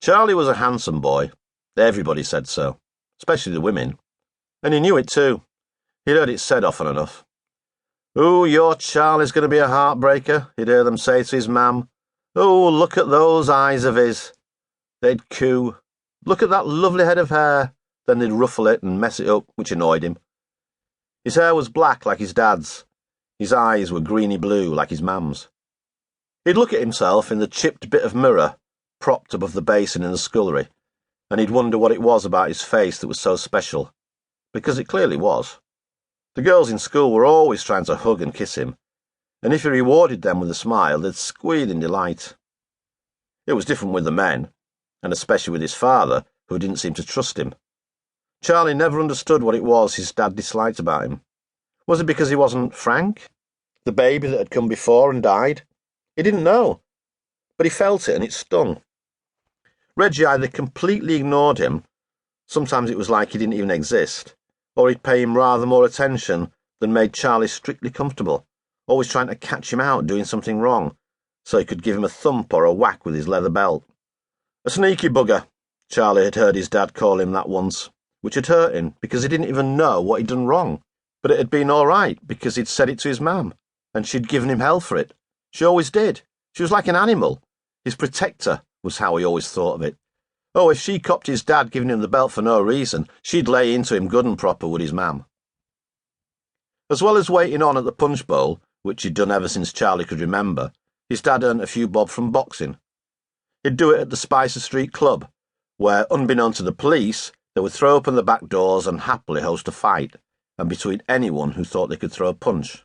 Charlie was a handsome boy. Everybody said so, especially the women. And he knew it too. He'd heard it said often enough. "Oh, your Charlie's going to be a heartbreaker," he'd hear them say to his mam. "Oh, look at those eyes of his." They'd coo. "Look at that lovely head of hair." Then they'd ruffle it and mess it up, which annoyed him. His hair was black like his dad's. His eyes were greeny blue like his mam's. He'd look at himself in the chipped bit of mirror propped above the basin in the scullery, and he'd wonder what it was about his face that was so special, because it clearly was. The girls in school were always trying to hug and kiss him, and if he rewarded them with a smile, they'd squeal in delight. It was different with the men, and especially with his father, who didn't seem to trust him. Charlie never understood what it was his dad disliked about him. Was it because he wasn't Frank, the baby that had come before and died? He didn't know, but he felt it and it stung. Reggie either completely ignored him, sometimes it was like he didn't even exist, or he'd pay him rather more attention than made Charlie strictly comfortable, always trying to catch him out doing something wrong, so he could give him a thump or a whack with his leather belt. A sneaky bugger, Charlie had heard his dad call him that once, which had hurt him because he didn't even know what he'd done wrong, but it had been all right because he'd said it to his mam, and she'd given him hell for it. She always did. She was like an animal. His protector was how he always thought of it. Oh, if she copped his dad giving him the belt for no reason, she'd lay into him good and proper with his mam. As well as waiting on at the punch bowl, which he'd done ever since Charlie could remember, his dad earned a few bob from boxing. He'd do it at the Spicer Street Club, where, unbeknown to the police, they would throw open the back doors and happily host a fight, and between anyone who thought they could throw a punch.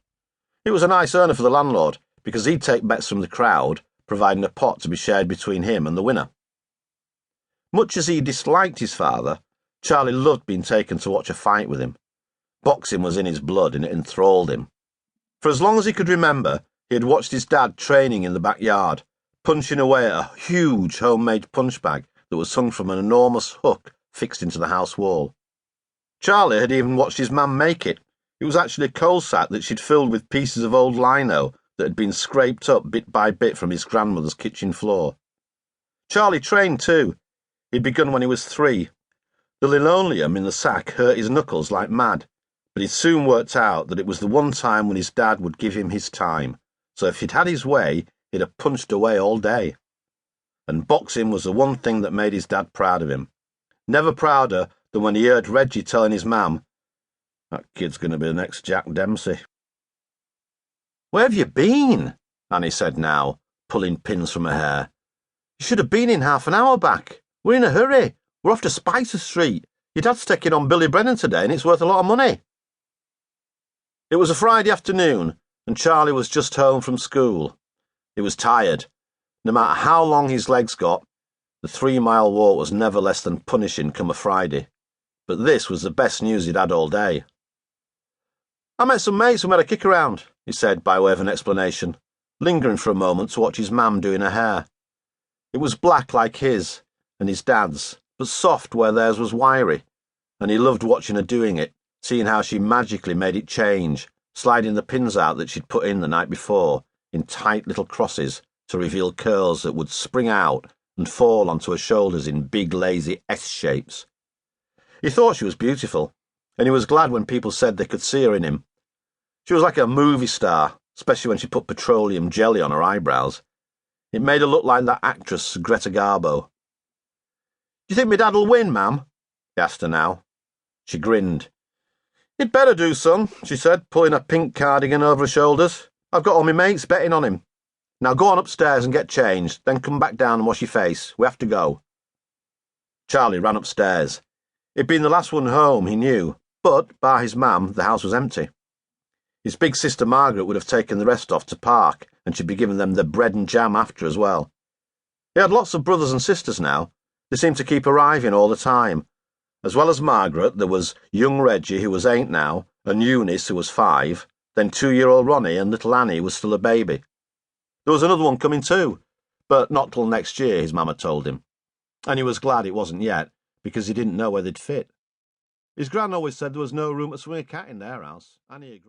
It was a nice earner for the landlord, because he'd take bets from the crowd, providing a pot to be shared between him and the winner. Much as he disliked his father, Charlie loved being taken to watch a fight with him. Boxing was in his blood and it enthralled him. For as long as he could remember, he had watched his dad training in the backyard, punching away at a huge homemade punch bag that was hung from an enormous hook fixed into the house wall. Charlie had even watched his mam make it. It was actually a coal sack that she'd filled with pieces of old lino that had been scraped up bit by bit from his grandmother's kitchen floor. Charlie trained too. He'd begun when he was 3. The linoleum in the sack hurt his knuckles like mad, but he'd soon worked out that it was the one time when his dad would give him his time, so if he'd had his way, he'd have punched away all day. And boxing was the one thing that made his dad proud of him. Never prouder than when he heard Reggie telling his mam, "That kid's going to be the next Jack Dempsey." "Where have you been?" Annie said now, pulling pins from her hair. "You should have been in half an hour back. We're in a hurry. We're off to Spicer Street. Your dad's taking on Billy Brennan today, and it's worth a lot of money." It was a Friday afternoon, and Charlie was just home from school. He was tired. No matter how long his legs got, the 3-mile walk was never less than punishing come a Friday. But this was the best news he'd had all day. "I met some mates and we had a kick around," he said by way of an explanation, lingering for a moment to watch his mam doing her hair. It was black like his and his dad's, but soft where theirs was wiry, and he loved watching her doing it, seeing how she magically made it change, sliding the pins out that she'd put in the night before, in tight little crosses, to reveal curls that would spring out and fall onto her shoulders in big lazy S-shapes. He thought she was beautiful, and he was glad when people said they could see her in him. She was like a movie star, especially when she put petroleum jelly on her eyebrows. It made her look like that actress Greta Garbo. "Do you think my dad'll win, Mam?" he asked her now. She grinned. "He'd better do, son," she said, pulling her pink cardigan over her shoulders. "I've got all my mates betting on him. Now go on upstairs and get changed, then come back down and wash your face. We have to go." Charlie ran upstairs. He'd been the last one home, he knew, but, bar his mam, the house was empty. His big sister Margaret would have taken the rest off to park, and she'd be giving them their bread and jam after as well. He had lots of brothers and sisters now. They seemed to keep arriving all the time. As well as Margaret, there was young Reggie, who was 8 now, and Eunice, who was 5, then 2-year-old Ronnie, and little Annie was still a baby. There was another one coming too, but not till next year, his mamma told him. And he was glad it wasn't yet, because he didn't know where they'd fit. His gran always said there was no room to swing a cat in their house, and he agreed.